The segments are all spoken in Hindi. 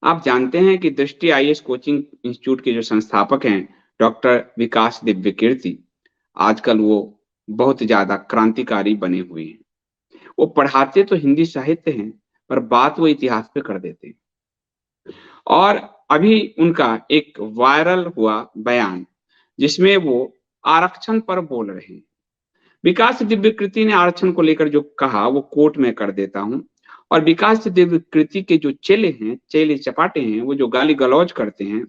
आप जानते हैं कि दृष्टि आईएएस कोचिंग इंस्टीट्यूट के जो संस्थापक हैं, डॉक्टर विकास दिव्यकीर्ति, आजकल वो बहुत ज़्यादा क्रांतिकारी बने हुए हैं। वो पढ़ाते तो हिंदी साहित्य हैं, पर बात वो इतिहास पे कर देते हैं। और अभी उनका एक वायरल हुआ बयान, जिसमें वो आरक्षण पर बोल रहे हैं। विकास दिव्यकृति ने आरक्षण को लेकर जो कहा वो कोट में कर देता हूं। और विकास दिव्यकृति के जो चेले हैं, चेले चपाटे हैं, वो जो गाली गलौज करते हैं,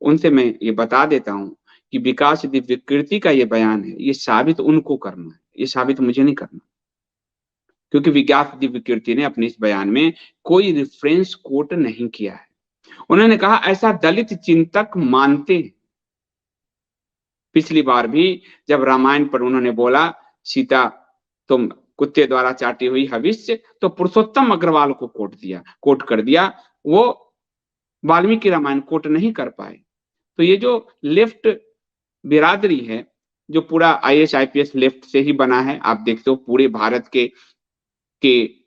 उनसे मैं ये बता देता हूं कि विकास दिव्यकृति का ये बयान है, ये साबित उनको करना है, ये साबित मुझे नहीं करना। क्योंकि विकास दिव्यकृति ने अपने इस बयान में कोई रेफरेंस कोट नहीं किया है। उन्होंने कहा ऐसा दलित चिंतक मानते हैं। पिछली बार भी जब रामायण पर उन्होंने बोला सीता तुम कुत्ते द्वारा चाटी हुई हविष्य, तो पुरुषोत्तम अग्रवाल को कोट कर दिया। वो वाल्मीकि रामायण कोट नहीं कर पाए। तो ये जो लेफ्ट बिरादरी है, जो पूरा आईएएस आईपीएस लेफ्ट से ही बना है। आप देखते हो पूरे भारत के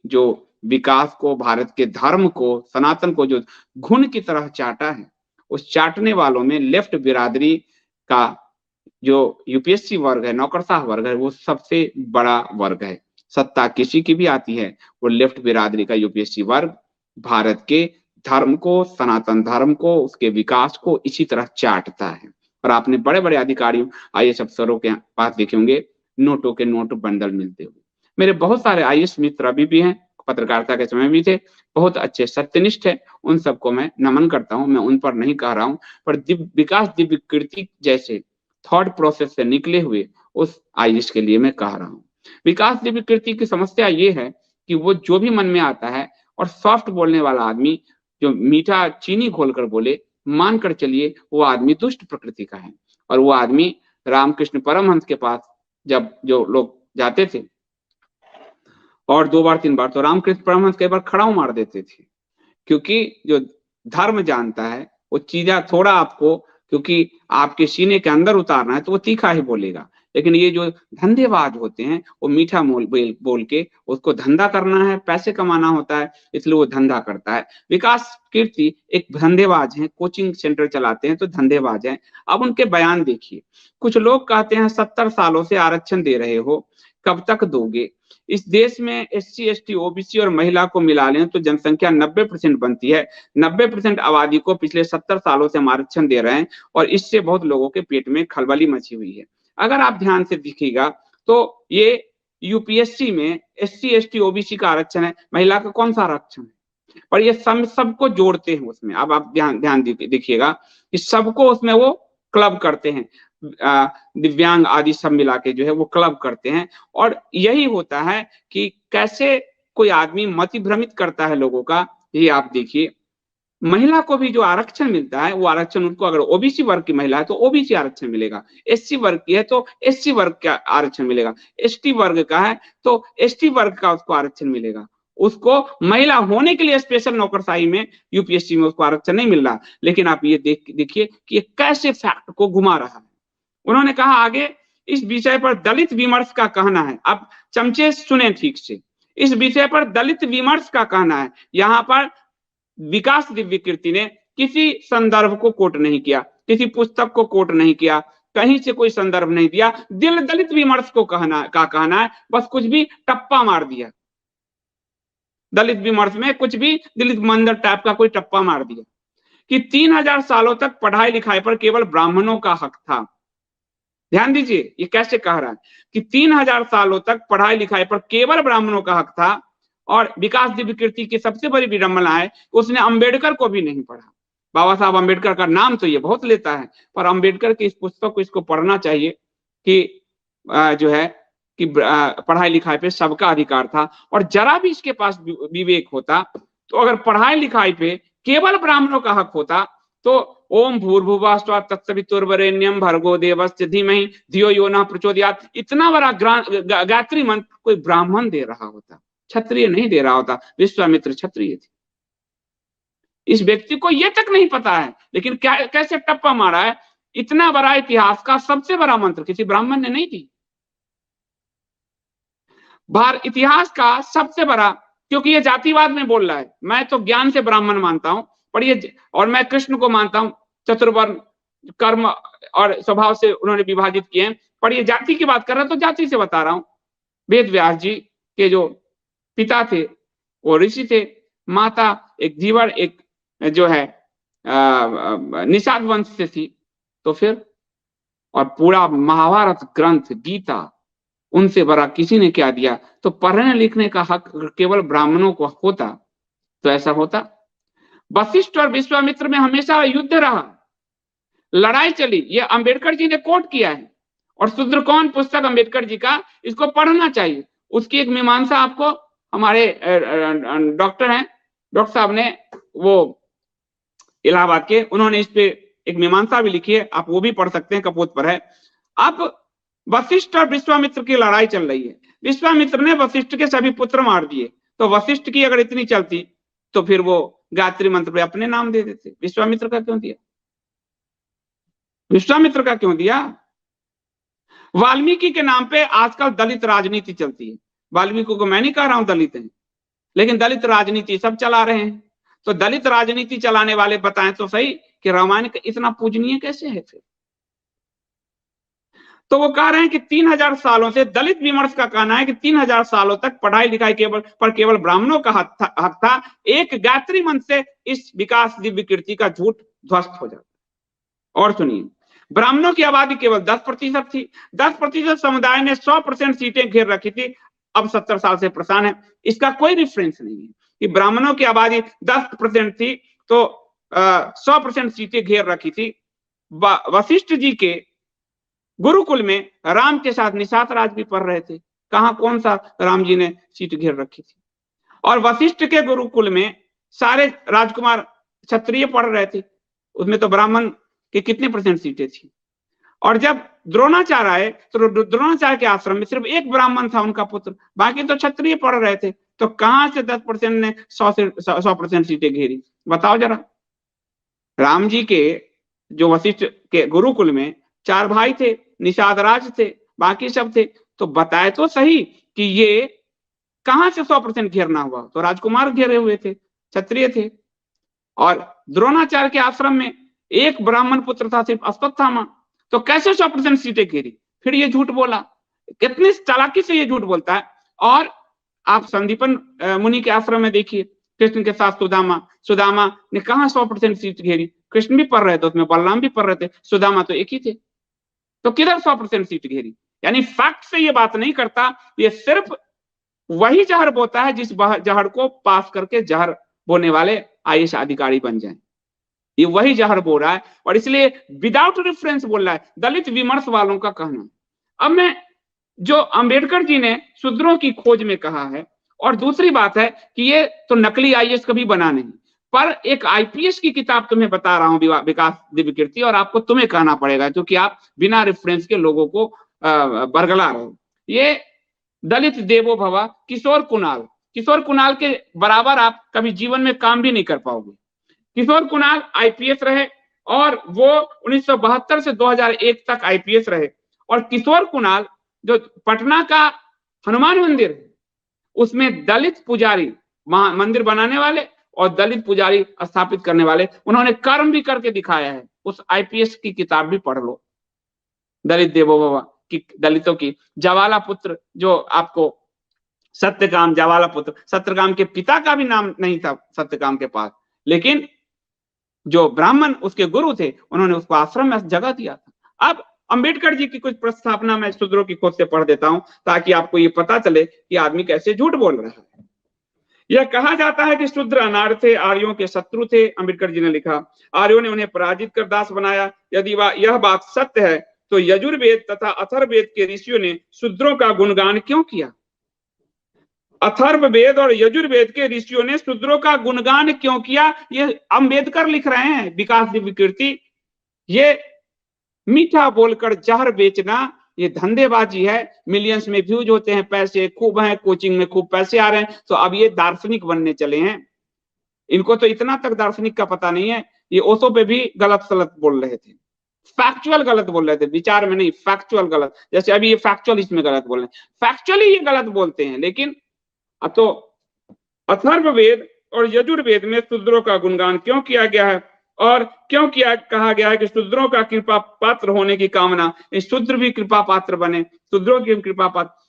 जो विकास को, भारत के धर्म को, सनातन को जो घुन की तरह चाटा है, उस चाटने वालों में लेफ्ट बिरादरी का जो यूपीएससी वर्ग है, नौकरशाह वर्ग है, वो सबसे बड़ा वर्ग है। सत्ता किसी की भी आती है, वो लेफ्ट बिरादरी का यूपीएससी वर्ग भारत के धर्म को, सनातन धर्म को, उसके विकास को इसी तरह चाटता है। और आपने बड़े बड़े अधिकारियों, आईएएस अफसरों के पास देखे होंगे नोटों के नोट बंडल मिलते हुए। मेरे बहुत सारे आईएएस मित्र अभी भी हैं, पत्रकारिता के समय भी थे, बहुत अच्छे सत्यनिष्ठ है, उन सबको मैं नमन करता हूं, मैं उन पर नहीं कह रहा हूं। पर विकास दिव्यकीर्ति जैसे थॉट प्रोसेस से निकले हुए उस आईएएस के लिए मैं कह रहा हूं। विकास दिव्यकीर्ति की समस्या ये है कि वो जो भी मन में आता है, और सॉफ्ट बोलने वाला आदमी जो मीठा चीनी घोलकर बोले, मानकर चलिए वो आदमी दुष्ट प्रकृति का है। और वो आदमी रामकृष्ण परमहंस के पास जब जो लोग जाते थे, और 2 बार 3 बार तो रामकृष्ण परमहंस कई बार खड़ाऊ मार देते थे। क्योंकि जो धर्म जानता है वो चीजा थोड़ा आपको, क्योंकि आपके सीने के अंदर उतारना है तो वो तीखा ही बोलेगा। लेकिन ये जो धंधेबाज होते हैं वो मीठा बोल के, उसको धंधा करना है, पैसे कमाना होता है, इसलिए वो धंधा करता है। विकास कीर्ति एक धंधेबाज हैं, कोचिंग सेंटर चलाते हैं तो धंधेबाज हैं। अब उनके बयान देखिए। कुछ लोग कहते हैं 70 सालों से आरक्षण दे रहे हो, कब तक दोगे? इस देश में एससी एसटी ओबीसी और महिला को मिला लें तो जनसंख्या 90% बनती है। 90% आबादी को पिछले 70 सालों से हम आरक्षण दे रहे हैं, और इससे बहुत लोगों के पेट में खलबली मची हुई है। अगर आप ध्यान से देखिएगा तो ये यूपीएससी में एससी एसटी ओबीसी का आरक्षण है, महिला का कौन सा आरक्षण है? पर ये सबको जोड़ते हैं उसमें। अब आप ध्यान देखिएगा कि सबको उसमें वो क्लब करते हैं, दिव्यांग आदि सब मिला के जो है वो क्लब करते हैं। और यही होता है कि कैसे कोई आदमी मति भ्रमित करता है लोगों का। ये आप देखिए, महिला को भी जो आरक्षण मिलता है वो आरक्षण उनको, अगर ओबीसी वर्ग की महिला है तो ओबीसी आरक्षण मिलेगा, एससी वर्ग की है तो एससी वर्ग का आरक्षण मिलेगा, एसटी वर्ग का है तो एसटी वर्ग का उसको आरक्षण मिलेगा। उसको महिला होने के लिए स्पेशल नौकरशाही में यूपीएससी में उसको आरक्षण नहीं मिल रहा। लेकिन आप ये देखिए कि ये कैसे फैक्ट को घुमा रहा है। उन्होंने कहा आगे, इस विषय पर दलित विमर्श का कहना है। अब चमचे सुने ठीक से, इस विषय पर दलित विमर्श का कहना है। यहां पर विकास दिव्यकीर्ति ने किसी संदर्भ को कोट नहीं किया, किसी पुस्तक को कोट नहीं किया, कहीं से कोई संदर्भ नहीं दिया। दलित विमर्श को कहना है, बस कुछ भी टप्पा मार दिया। दलित विमर्श में कुछ भी दलित मंदिर टाइप का कोई टप्पा मार दिया कि 3000 सालों तक पढ़ाई लिखाई पर केवल ब्राह्मणों का हक था। ध्यान दीजिए ये कैसे कह रहा है कि 3000 सालों तक पढ़ाई लिखाई पर केवल ब्राह्मणों का हक था। और विकास दिव्यकीर्ति की सबसे बड़ी विडंबना है उसने अंबेडकर को भी नहीं पढ़ा। बाबा साहब अंबेडकर का नाम तो ये बहुत लेता है, पर अंबेडकर की इस पुस्तक को इसको पढ़ना चाहिए कि जो है कि पढ़ाई लिखाई पे सबका अधिकार था। और जरा भी इसके पास विवेक होता तो अगर पढ़ाई लिखाई पे केवल ब्राह्मणों का हक होता तो ओम भूर्भुवः स्वः तत्सवितुर्वरेण्यं भर्गो देवस्य धीमहि धियो यो नः प्रचोदयात्, इतना बड़ा गायत्री मंत्र कोई ब्राह्मण दे रहा होता, क्षत्रिय नहीं दे रहा होता। विश्वामित्र क्षत्रिय थे। इस व्यक्ति को यह तक नहीं पता है, लेकिन क्या कैसे टप्पा मारा है। इतना बड़ा इतिहास का सबसे बड़ा मंत्र किसी ब्राह्मण ने नहीं दी। इतिहास का सबसे बड़ा, क्योंकि ये जातिवाद में बोल रहा है। मैं तो ज्ञान से ब्राह्मण मानता हूं, पढ़िए। और मैं कृष्ण को मानता हूं, चतुर्वर्ण कर्म और स्वभाव से उन्होंने विभाजित किए हैं। पढ़िए, जाति की बात कर रहा हूं तो जाति से बता रहा हूं। वेद व्यास जी के जो पिता थे वो ऋषि थे, माता एक जीवन, एक जो है निषाद वंश से थी। तो फिर, और पूरा महाभारत ग्रंथ गीता उनसे बड़ा किसी ने क्या दिया? तो पढ़ने लिखने का हक केवल ब्राह्मणों को होता तो ऐसा होता। वशिष्ठ और विश्वामित्र में हमेशा युद्ध रहा, लड़ाई चली। ये अंबेडकर जी ने कोट किया है। और शूद्र कौन पुस्तक अंबेडकर जी का, इसको पढ़ना चाहिए। उसकी एक मीमांसा आपको हमारे डॉक्टर हैं, डॉक्टर साहब ने, वो इलाहाबाद के, उन्होंने इस पे एक मीमांसा भी लिखी है, आप वो भी पढ़ सकते हैं, कपोत पर है। अब वशिष्ठ और विश्वामित्र की लड़ाई चल रही है। विश्वामित्र ने वशिष्ठ के सभी पुत्र मार दिए। तो वशिष्ठ की अगर इतनी चलती तो फिर वो गायत्री मंत्र पे अपने नाम दे देते। विश्वामित्र का क्यों दिया? विश्वामित्र का क्यों दिया? वाल्मीकि के नाम पे आजकल दलित राजनीति चलती है। वाल्मीकि को मैं नहीं कह रहा हूं दलित है, लेकिन दलित राजनीति सब चला रहे हैं। तो दलित राजनीति चलाने वाले बताएं तो सही कि रामायण इतना पूजनीय कैसे है फिर? तो वो कह रहे हैं कि 3000 सालों से, दलित विमर्श का कहना है कि 3000 सालों तक पढ़ाई लिखाई केवल ब्राह्मणों का हक था। एक गायत्री मंत्र से इस विकास दिव्य कीर्ति का झूठ ध्वस्त हो जाता। और सुनिए, ब्राह्मणों की आबादी केवल 10% थी। 10% समुदाय ने 100% सीटें घेर रखी थी। अब 70 साल से परेशान है। इसका कोई रेफरेंस नहीं है कि ब्राह्मणों की आबादी 10% थी तो 100% सीटें घेर रखी थी। वशिष्ठ जी के गुरुकुल में राम के साथ निषाद राज भी पढ़ रहे थे। कहा, कौन सा राम जी ने सीट घेर रखी थी? और वशिष्ठ के गुरुकुल में सारे राजकुमार क्षत्रिय पढ़ रहे थे। उसमें तो ब्राह्मण के कितने % सीटें थी? और जब द्रोणाचार्य आए तो द्रोणाचार्य के आश्रम में सिर्फ एक ब्राह्मण था, उनका पुत्र, बाकी तो क्षत्रिय पढ़ रहे थे। तो कहां से 10% ने 100% सीटें घेरी? बताओ जरा। राम जी के जो वशिष्ठ के गुरुकुल में 4 भाई थे, निषाद राज थे, बाकी सब थे। तो बताए तो सही कि ये कहां से 100% घेरना हुआ? तो राजकुमार घेरे हुए थे, क्षत्रिय थे। और द्रोणाचार्य के आश्रम में एक ब्राह्मण पुत्र था, सिर्फ अश्वत्थामा। तो कैसे 100% सीटें घेरी? फिर ये झूठ बोला। कितनी चालाकी से ये झूठ बोलता है। और आप संदीपन मुनि के आश्रम में देखिए, कृष्ण के साथ सुदामा ने कहा 100% सीट घेरी? कृष्ण भी पढ़ रहे थे, उसमें बलराम भी पढ़ रहे थे, सुदामा तो एक ही थे। तो किधर 100% सीट घेरी? यानी फैक्ट से ये बात नहीं करता, ये सिर्फ वही जहर बोता है जिस जहर को पास करके जहर बोने वाले आईएएस अधिकारी बन जाएं। ये वही जहर बो रहा है और इसलिए विदाउट रेफरेंस बोल रहा है। दलित विमर्श वालों का कहना। अब मैं, जो अंबेडकर जी ने शूद्रों की खोज में कहा है, और दूसरी बात है कि ये तो नकली आईएएस कभी बना नहीं, पर एक आईपीएस की किताब तुम्हें बता रहा हूं, विकास दिव्य कीर्ति, और आपको तुम्हें कहना पड़ेगा क्योंकि आप बिना रेफरेंस के लोगों को बरगला रहे हो। ये दलित देवो भव किशोर कुणाल के बराबर आप कभी जीवन में काम भी नहीं कर पाओगे। किशोर कुणाल आईपीएस रहे और वो 1972 से 2001 तक आईपीएस रहे। और किशोर कुणाल जो पटना का हनुमान मंदिर है, उसमें दलित पुजारी, मंदिर बनाने वाले और दलित पुजारी स्थापित करने वाले, उन्होंने कर्म भी करके दिखाया है। उस आईपीएस की किताब भी पढ़ लो, दलित देवो भव की, दलितों की। जवाला पुत्र जो आपको सत्यकाम, जवाला पुत्र, सत्यकाम के पिता का भी नाम नहीं था सत्यकाम के पास, लेकिन जो ब्राह्मण उसके गुरु थे उन्होंने उसको आश्रम में जगह दिया था। अब अंबेडकर जी की कुछ प्रस्तावना मैं शूद्रों की खोज से पढ़ देता हूं ताकि आपको ये पता चले कि आदमी कैसे झूठ बोल रहा है। यह कहा जाता है कि शूद्र अनार्य थे, आर्यों के शत्रु थे। अंबेडकर जी ने लिखा, आर्यों ने उन्हें पराजित कर दास बनाया। यदि यह बात सत्य है तो यजुर्वेद तथा अथर्ववेद के ऋषियों ने शूद्रों का गुणगान क्यों किया? अथर्ववेद और यजुर्वेद के ऋषियों ने शूद्रों का गुणगान क्यों किया? ये अंबेडकर लिख रहे हैं, विकास दिव्य कीर्ति। ये मीठा बोलकर जहर बेचना ये धंधेबाजी है। मिलियंस में व्यूज होते हैं, पैसे खूब हैं, कोचिंग में खूब पैसे आ रहे हैं, तो अब ये दार्शनिक बनने चले हैं। इनको तो इतना तक दार्शनिक का पता नहीं है। ये ओशो पे भी गलत सलत बोल रहे थे, फैक्चुअल गलत बोल रहे थे, विचार में नहीं, फैक्चुअल गलत। जैसे अभी ये फैक्चुअल इसमें गलत बोल रहे हैं, फैक्चुअली ये गलत बोलते हैं। लेकिन अब तो अथर्ववेद और यजुर्वेद में शूद्रों का गुणगान क्यों किया गया है और क्यों कहा गया है कि शूद्रों का कृपा पात्र होने की कामना, शूद्र भी कृपा पात्र बने, शूद्रों की कृपा पात्र।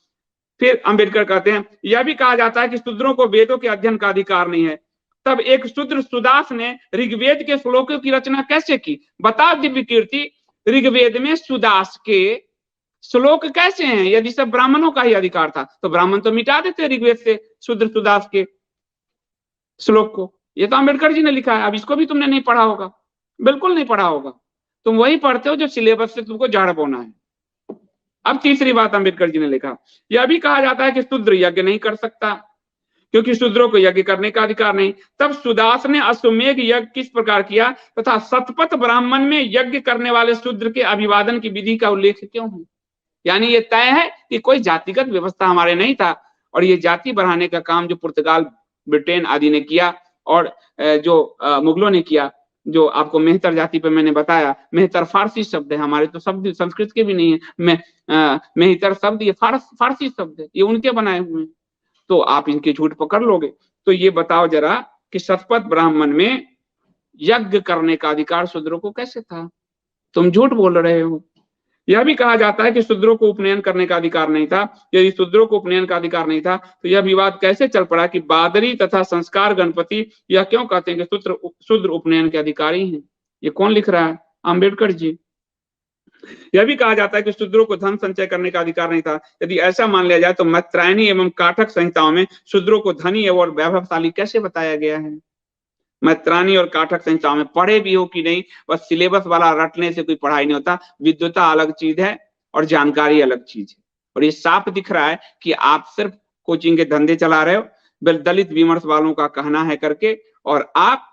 फिर अंबेडकर कहते हैं यह भी कहा जाता है कि शूद्रों को वेदों के अध्ययन का अधिकार नहीं है। तब एक शूद्र सुदास ने ऋग्वेद के श्लोकों की रचना कैसे की? बताओ दिव्य कीर्ति, ऋग्वेद में सुदास के श्लोक कैसे हैं? यदि सब ब्राह्मणों का ही अधिकार था तो ब्राह्मण तो मिटा देते ऋग्वेद से शूद्र सुदास के श्लोक को। ये तो अंबेडकर जी ने लिखा है। अब इसको भी तुमने नहीं पढ़ा होगा, बिल्कुल नहीं पढ़ा होगा। तुम वही पढ़ते हो जो सिलेबस से तुमको झाड़ बोना है। अब तीसरी बात अंबेडकर जी ने लिखा, यह भी कहा जाता है कि शूद्र यज्ञ नहीं कर सकता क्योंकि शूद्रों को यज्ञ करने का अधिकार नहीं। तब सुदास ने अश्वमेध यज्ञ किस प्रकार किया तथा शतपथ ब्राह्मण में यज्ञ करने वाले शूद्र के अभिवादन की विधि का उल्लेख क्यों है? यानी ये तय है कि कोई जातिगत व्यवस्था हमारे नहीं था और ये जाति बढ़ाने का काम जो पुर्तगाल, ब्रिटेन आदि ने किया और जो मुगलों ने किया, जो आपको मेहतर जाति पे मैंने बताया, मेहतर फारसी शब्द है, हमारे तो शब्द संस्कृत के भी नहीं है। मेहतर शब्द ये फारसी शब्द है, ये उनके बनाए हुए हैं। तो आप इनके झूठ पकड़ लोगे। तो ये बताओ जरा कि शतपथ ब्राह्मण में यज्ञ करने का अधिकार शूद्रों को कैसे था? तुम झूठ बोल रहे हो। यह भी कहा जाता है कि शूद्रों को उपनयन करने का अधिकार नहीं था। यदि शूद्रों को उपनयन का अधिकार नहीं था तो यह विवाद कैसे चल पड़ा कि बादरी तथा संस्कार गणपति यह क्यों कहते हैं कि शूद्र उपनयन के अधिकारी हैं? ये कौन लिख रहा है? अंबेडकर जी। यह भी कहा जाता है कि शूद्रों को धन संचय करने का अधिकार नहीं था। यदि ऐसा मान लिया जाए तो मैत्रायणी एवं काठक संहिताओं में शूद्रों को धनी और वैभवशाली कैसे बताया गया है? मैत्रानी और काठक संहिताओं में पढ़े भी हो कि नहीं, बस सिलेबस वाला रटने से कोई पढ़ाई नहीं होता। विद्वता अलग चीज है और जानकारी अलग चीज है। और ये साफ दिख रहा है कि आप सिर्फ कोचिंग के धंधे चला रहे हो, दलित विमर्श वालों का कहना है करके, और आप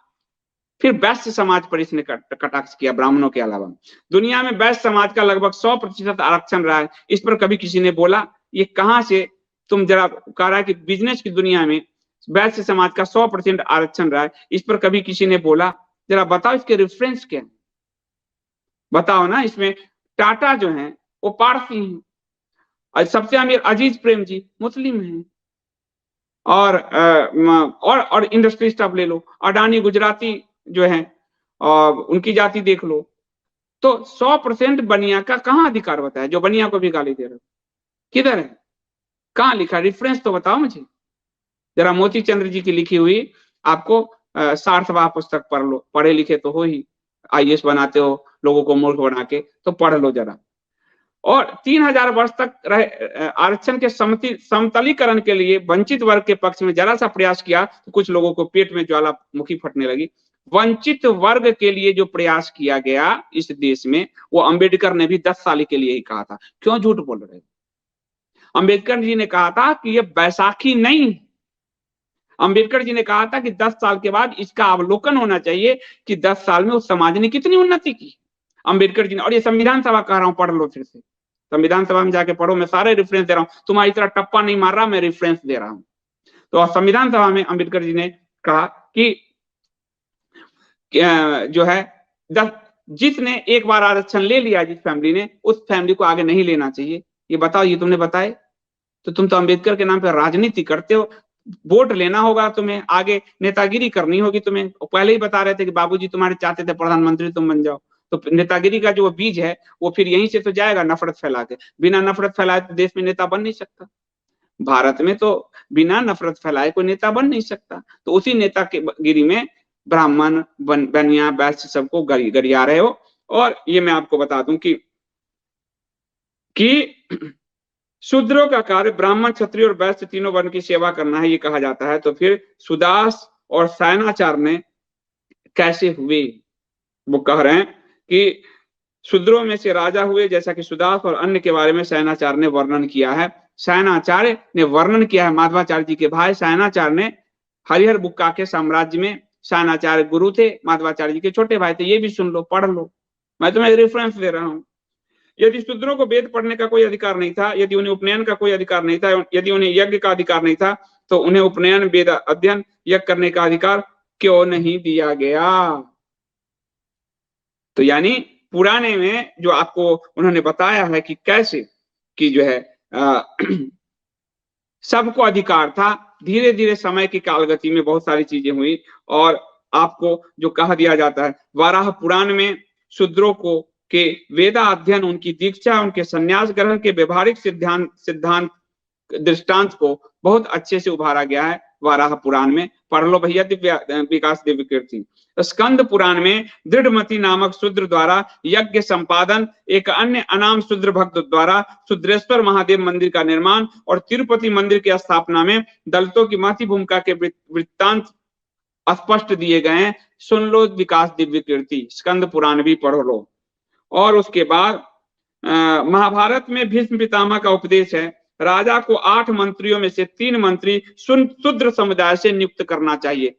फिर वैश्य समाज पर इसने कटाक्ष किया ब्राह्मणों के अलावा। दुनिया में वैश्य समाज का लगभग 100% आरक्षण रहा है। इस पर कभी किसी ने बोला? ये कहां से तुम जरा कह रहा है कि बिजनेस की दुनिया में वैश्य समाज का 100% आरक्षण रहा है, इस पर कभी किसी ने बोला? जरा बताओ इसके रेफरेंस क्या है, बताओ ना। इसमें टाटा जो है वो पारसी हैं और सबसे अमीर अजीज प्रेम जी मुस्लिम हैं और इंडस्ट्रिस्ट आप ले लो, अडानी गुजराती जो है और उनकी जाति देख लो। तो 100% बनिया का कहां अधिकार बताया? जो बनिया को भी गाली दे रहे हो किधर है? कहां लिखा? रेफरेंस तो बताओ मुझे जरा। मोती चंद्र जी की लिखी हुई आपको सार्थवाह पुस्तक पढ़ लो, पढ़े लिखे तो हो ही, आईएएस बनाते हो लोगों को मूर्ख बना के, तो पढ़ लो जरा। और 3000 वर्ष तक आरक्षण के समतलीकरण के लिए वंचित वर्ग के पक्ष में जरा सा प्रयास किया तो कुछ लोगों को पेट में ज्वालामुखी फटने लगी। वंचित वर्ग के लिए जो प्रयास किया गया इस देश में, वो अंबेडकर ने भी 10 साल के लिए ही कहा था। क्यों झूठ बोल रहे? अंबेडकर जी ने कहा था कि ये बैसाखी नहीं, अंबेडकर जी ने कहा था कि 10 साल के बाद इसका अवलोकन होना चाहिए कि 10 साल में उस समाज ने कितनी उन्नति की। अंबेडकर जी ने, और ये संविधान सभा कह रहा हूं, पढ़ लो फिर से, संविधान सभा में जाके पढ़ो। मैं सारे रेफरेंस दे रहा हूं, तुम्हारी तरह टप्पा नहीं मार रहा, मैं रेफरेंस दे रहा हूं। तो संविधान सभा में अंबेडकर जी ने कहा कि जो है जिसने एक बार आरक्षण ले लिया, जिस फैमिली ने, उस फैमिली को आगे नहीं लेना चाहिए। ये बताओ, ये तुमने बताए? तो तुम तो अंबेडकर के नाम पे राजनीति करते हो। वोट लेना होगा तुम्हें, आगे नेतागिरी करनी होगी तुम्हें। पहले ही बता रहे थे कि बाबूजी तुम्हारे चाहते थे प्रधानमंत्री तुम बन जाओ। तो नेतागिरी का जो बीज है वो फिर यहीं से तो जाएगा, नफरत फैला के। बिना नफरत फैलाए तो देश में नेता बन नहीं सकता। भारत में तो बिना नफरत फैलाए कोई नेता बन नहीं सकता। तो उसी नेता के गिरी में ब्राह्मण, बनिया, वैश्य सबको गरिया रहे हो। और ये मैं आपको बता दूं कि शूद्रों का कार्य ब्राह्मण, क्षत्रिय और वैश्य तीनों वर्ण की सेवा करना है, ये कहा जाता है। तो फिर सुदास और सायनाचार्य कैसे हुए? वो कह रहे हैं कि शूद्रों में से राजा हुए, जैसा कि सुदास और अन्य के बारे में सायनाचार्य ने वर्णन किया है। सायनाचार्य ने वर्णन किया है, माधवाचार्य जी के भाई सायनाचार्य ने हरिहर बुक्का के साम्राज्य में, सायनाचार्य गुरु थे, माधवाचार्य जी के छोटे भाई थे। ये भी सुन लो, पढ़ लो, मैं तुम्हें रेफरेंस दे रहा हूं। यदि शूद्रों को वेद पढ़ने का कोई अधिकार नहीं था, यदि उन्हें उपनयन का कोई अधिकार नहीं था, यदि उन्हें यज्ञ का अधिकार नहीं था, तो उन्हें उपनयन, वेद अध्ययन, यज्ञ करने का अधिकार क्यों नहीं दिया गया? तो यानी पुराने में जो आपको उन्होंने बताया है कि कैसे कि जो है सबको अधिकार था धीरे धीरे समय की कालगति में बहुत सारी चीजें हुई और आपको जो कह दिया जाता है, वाराह पुराण में शूद्रों को के वेदा अध्ययन, उनकी दीक्षा, उनके संन्यास ग्रहण के व्यवहारिक सिद्धांत दृष्टांत को बहुत अच्छे से उभारा गया है वाराह पुराण में। पढ़ लो भैया विकास दिव्य कीर्ति। स्कंद पुराण में दृढ़मति नामक शूद्र द्वारा यज्ञ संपादन, एक अन्य अनाम शूद्र भक्त द्वारा शुद्रेश्वर महादेव मंदिर का निर्माण और तिरुपति मंदिर की स्थापना में दलितों की महती भूमिका के वृत्तांत स्पष्ट दिए गए हैं। सुन लो विकास दिव्य कीर्ति, स्कंद पुराण भी पढ़ लो। और उसके बाद महाभारत में भीष्म पितामह का उपदेश है, राजा को 8 मंत्रियों में से 3 मंत्री शूद्र समुदाय से नियुक्त करना चाहिए।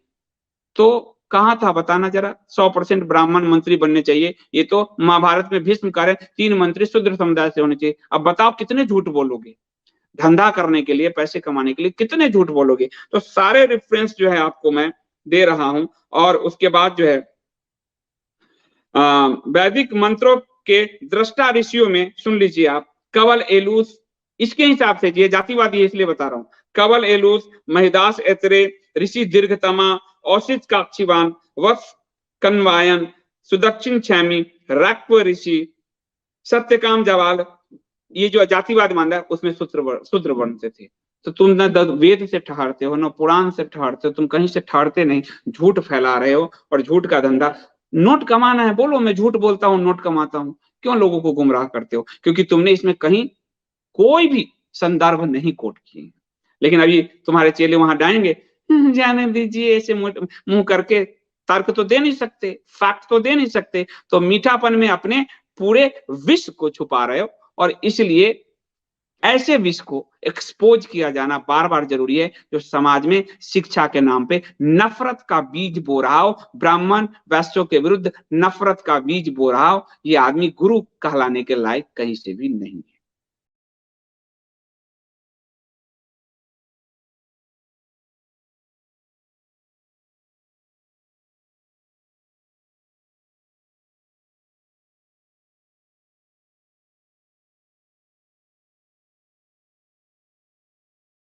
तो कहाँ था बताना जरा, 100% ब्राह्मण मंत्री बनने चाहिए, ये तो महाभारत में भीष्म कह रहे 3 मंत्री शूद्र समुदाय से होने चाहिए। अब बताओ कितने झूठ बोलोगे, धंधा करने के लिए, पैसे कमाने के लिए कितने झूठ बोलोगे। तो सारे रेफरेंस जो है आपको मैं दे रहा हूं। और उसके बाद जो है वैदिक मंत्रों के दृष्टा ऋषियों में सुन लीजिए आप, कवल एलूस, इसके हिसाब से ये जातिवादी है इसलिए बता रहा हूं, कवल एलूस, महिदास ऐतरे, ऋषि दीर्घतमा, औसित काक्षीवान, वत्स कन्वायन, सुदक्षिण क्षैमी, रैक्व ऋषि, सत्यकाम जवाल, ये जो जातिवाद मान रहा है उसमें शूद्र वर्ण से थे। तो तुम न वेद से ठहरते हो, न पुराण से ठहरते हो, तुम कहीं से ठहरते नहीं, झूठ फैला रहे हो और झूठ का धंधा। नोट कमाना है, बोलो मैं झूठ बोलता हूँ, नोट कमाता हूँ, क्यों लोगों को गुमराह करते हो? क्योंकि तुमने इसमें कहीं कोई भी संदर्भ नहीं कोट किए। लेकिन अभी तुम्हारे चेले वहां डालेंगे, जाने दीजिए, ऐसे मुंह करके तर्क तो दे नहीं सकते, फैक्ट तो दे नहीं सकते, तो मीठापन में अपने पूरे विष को छुपा रहे हो। और इसलिए ऐसे विष को एक्सपोज किया जाना बार बार जरूरी है, जो समाज में शिक्षा के नाम पे नफरत का बीज बो रहा हो, ब्राह्मण वैश्यों के विरुद्ध नफरत का बीज बो रहा हो। ये आदमी गुरु कहलाने के लायक कहीं से भी नहीं है।